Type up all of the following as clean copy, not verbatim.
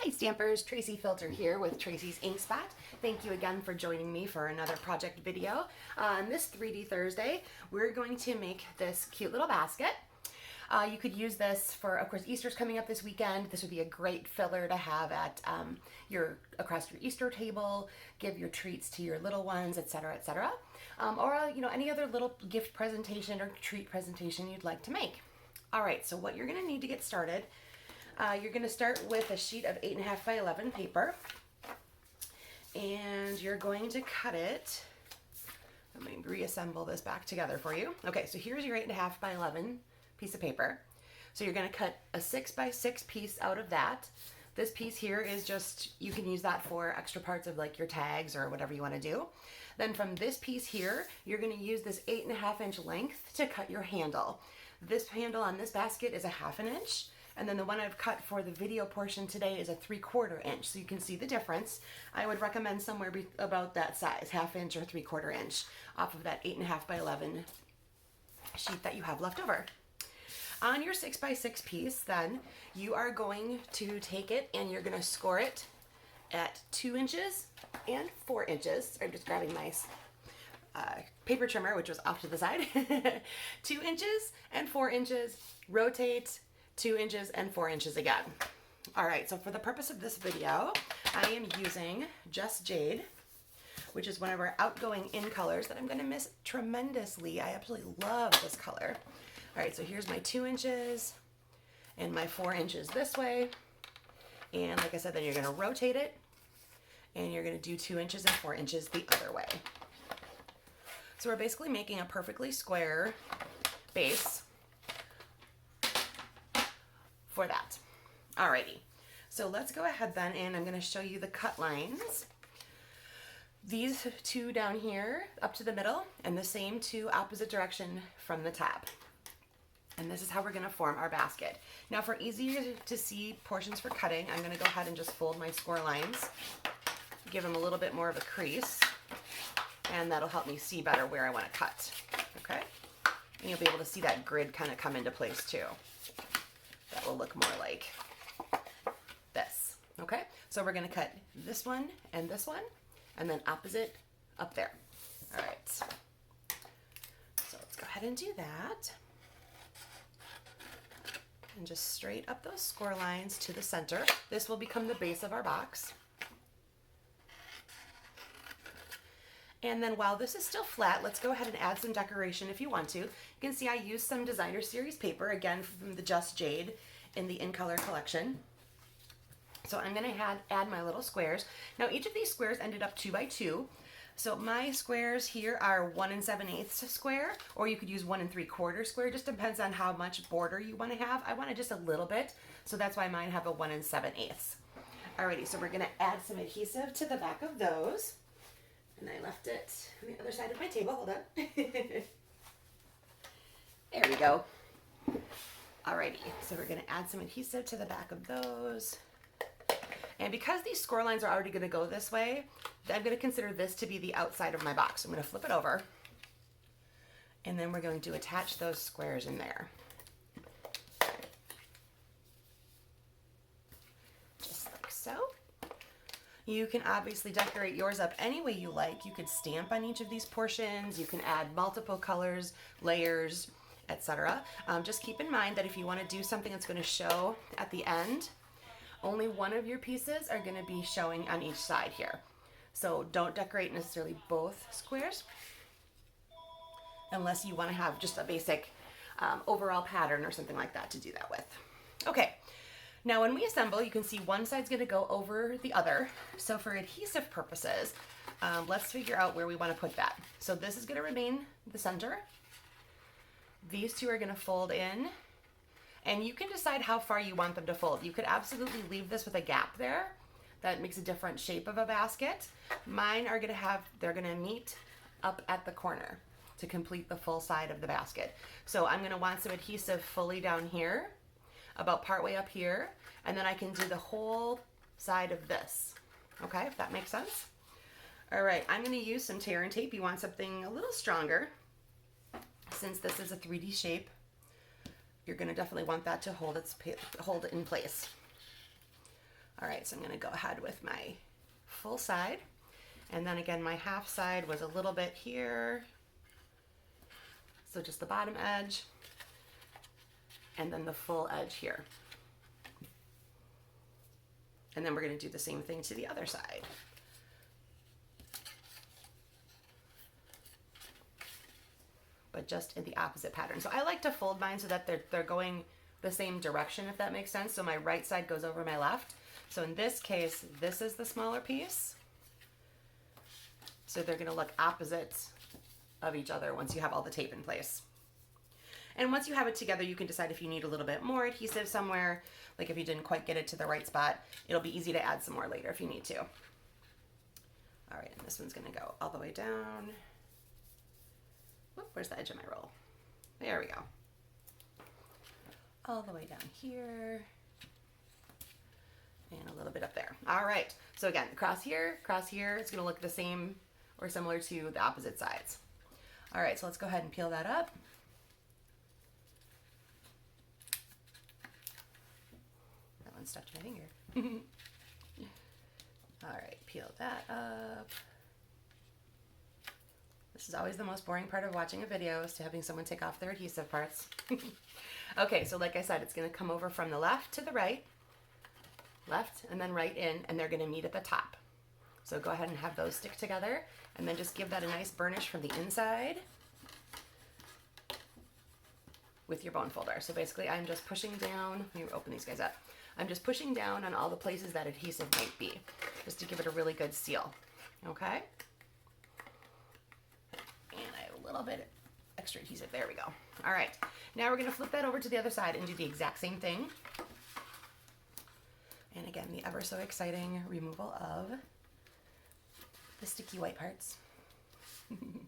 Hi Stampers, Tracy Filter here with Tracy's Ink Spot. Thank you again for joining me for another project video. On this 3D Thursday, we're going to make this cute little basket. You could use this for, of course, Easter's coming up this weekend. This would be a great filler to have at across your Easter table, give your treats to your little ones, etc., etc. Or any other little gift presentation or treat presentation you'd like to make. All right, so what you're going to need to get started. You're going to start with a sheet of 8.5 by 11 paper, and you're going to cut it. Let me reassemble this back together for you. Okay, so here's your 8.5 by 11 piece of paper. So you're going to cut a 6 by 6 piece out of that. This piece here is just, you can use that for extra parts of like your tags or whatever you want to do. Then from this piece here, you're going to use this 8.5 inch length to cut your handle. This handle on this basket is a 1/2 inch. And then the one I've cut for the video portion today is a 3/4 inch. So you can see the difference. I would recommend somewhere about that size, 1/2 inch or 3/4 inch off of that 8.5 by 11 sheet that you have left over. On your 6 by 6 piece, then you are going to take it and you're going to score it at 2 inches and 4 inches. I'm just grabbing my paper trimmer, which was off to the side. 2 inches and 4 inches, rotate 2 inches and 4 inches again. All right, so for the purpose of this video, I am using Just Jade, which is one of our outgoing in colors that I'm gonna miss tremendously. I absolutely love this color. All right, so here's my 2 inches and my 4 inches this way. And like I said, then you're gonna rotate it and you're gonna do 2 inches and 4 inches the other way. So we're basically making a perfectly square base for that. Alrighty, so let's go ahead then, and I'm going to show you the cut lines. These two down here up to the middle, and the same two opposite direction from the top. And this is how we're going to form our basket. Now for easier to see portions for cutting, I'm going to go ahead and just fold my score lines, give them a little bit more of a crease, and that'll help me see better where I want to cut. Okay, and you'll be able to see that grid kind of come into place too. That will look more like this. Okay, so we're going to cut this one, and then opposite up there. All right, so let's go ahead and do that. And just straight up those score lines to the center. This will become the base of our box. And then while this is still flat, let's go ahead and add some decoration if you want to. You can see I used some Designer Series paper, again from the Just Jade in the In Color collection. So I'm going to add my little squares. Now each of these squares ended up 2 by 2. So my squares here are 1 7/8 square, or you could use 1 3/4 square. Just depends on how much border you want to have. I wanted just a little bit, so that's why mine have a 1 7/8. Alrighty, so we're going to add some adhesive to the back of those. And I left it on the other side of my table. Hold on. There we go. Alrighty, so we're going to add some adhesive to the back of those. And because these score lines are already going to go this way, I'm going to consider this to be the outside of my box. I'm going to flip it over. And then we're going to attach those squares in there. Just like so. You can obviously decorate yours up any way you like. You could stamp on each of these portions. You can add multiple colors, layers, etc. Just keep in mind that if you want to do something that's going to show at the end, only one of your pieces are going to be showing on each side here. So don't decorate necessarily both squares unless you want to have just a basic overall pattern or something like that to do that with. Okay. Now when we assemble, you can see one side's going to go over the other. So for adhesive purposes, let's figure out where we want to put that. So this is going to remain the center. These two are going to fold in, and you can decide how far you want them to fold. You could absolutely leave this with a gap there. That makes a different shape of a basket. Mine are going to have, they're going to meet up at the corner to complete the full side of the basket. So I'm going to want some adhesive fully down here, about partway up here, and then I can do the whole side of this. Okay, if that makes sense. All right, I'm going to use some tear and tape. You want something a little stronger. Since this is a 3D shape, you're going to definitely want that to hold it in place. All right, so I'm gonna go ahead with my full side. And then again, my half side was a little bit here. So just the bottom edge, and then the full edge here. And then we're gonna do the same thing to the other side. But just in the opposite pattern. So I like to fold mine so that they're going the same direction, if that makes sense. So my right side goes over my left. So in this case, this is the smaller piece. So they're gonna look opposite of each other once you have all the tape in place. And once you have it together, you can decide if you need a little bit more adhesive somewhere, like if you didn't quite get it to the right spot, it'll be easy to add some more later if you need to. All right, and this one's gonna go all the way down. Whoop, where's the edge of my roll? There we go. All the way down here. And a little bit up there. All right, so again, across here, it's gonna look the same or similar to the opposite sides. All right, so let's go ahead and peel that up. That one stuck to my finger. All right, peel that up. This is always the most boring part of watching a video, is to having someone take off their adhesive parts. Okay, so like I said, it's gonna come over from the left to the right, left and then right in, and they're gonna meet at the top. So go ahead and have those stick together, and then just give that a nice burnish from the inside with your bone folder. So basically I'm just pushing down, let me open these guys up. I'm just pushing down on all the places that adhesive might be, just to give it a really good seal, okay? And I have a little bit extra adhesive, there we go. All right, now we're gonna flip that over to the other side and do the exact same thing. And again, the ever so exciting removal of the sticky white parts. Come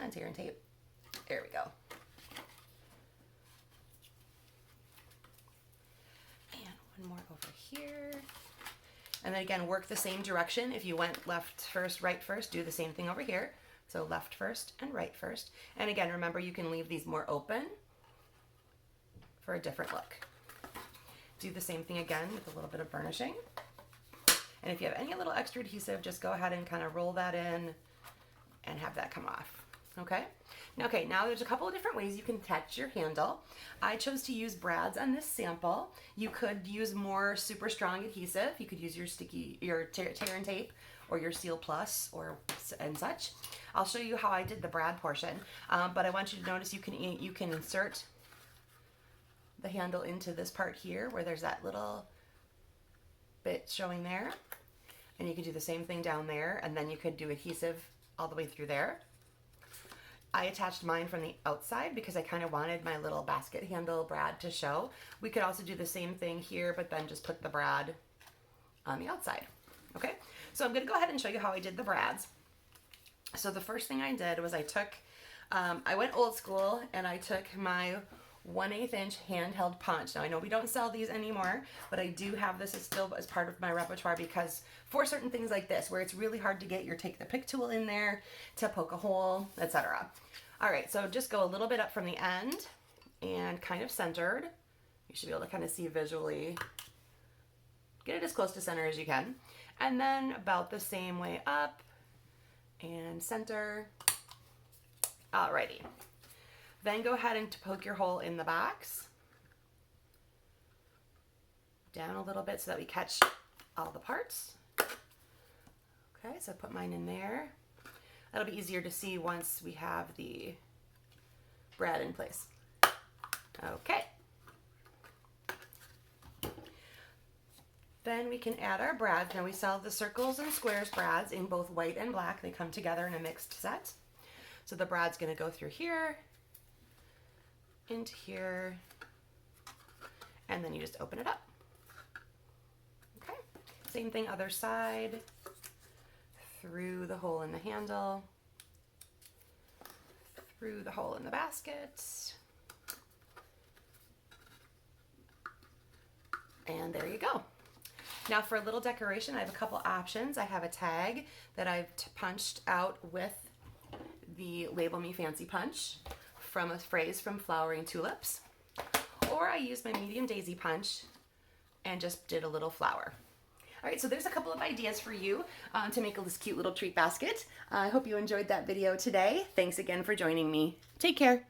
on, tear and tape. There we go. And one more over here. And then again, work the same direction. If you went left first, right first, do the same thing over here. So left first and right first. And again, remember, you can leave these more open for a different look. Do the same thing again with a little bit of burnishing. And if you have any little extra adhesive, just go ahead and kind of roll that in and have that come off, okay? Now there's a couple of different ways you can attach your handle. I chose to use brads on this sample. You could use more super strong adhesive. You could use your tear and tape, or your Seal Plus, and such. I'll show you how I did the brad portion, but I want you to notice you can insert the handle into this part here where there's that little bit showing there, and you can do the same thing down there, and then you could do adhesive all the way through there. I attached mine from the outside because I kind of wanted my little basket handle brad to show. We could also do the same thing here, but then just put the brad on the outside. Okay, so I'm gonna go ahead and show you how I did the brads. So the first thing I did was I went old school, and I took my 1/8 inch handheld punch. Now I know we don't sell these anymore, but I do have this still as part of my repertoire, because for certain things like this, where it's really hard to get your take the pick tool in there to poke a hole, etc. All right, so just go a little bit up from the end and kind of centered. You should be able to kind of see visually. Get it as close to center as you can. And then about the same way up and center. Alrighty. Then go ahead and poke your hole in the box. Down a little bit so that we catch all the parts. Okay, so put mine in there. That'll be easier to see once we have the brad in place. Okay. Then we can add our brads. Now we sell the circles and squares brads in both white and black. They come together in a mixed set. So the brad's gonna go through here, into here, and then you just open it up. Okay, same thing other side, through the hole in the handle, through the hole in the basket, and there you go. Now for a little decoration, I have a couple options. I have a tag that I've punched out with the Label Me Fancy punch from a phrase from Flowering Tulips, or I use my medium daisy punch and just did a little flower. All right, so there's a couple of ideas for you to make this cute little treat basket. I hope you enjoyed that video today. Thanks again for joining me. Take care.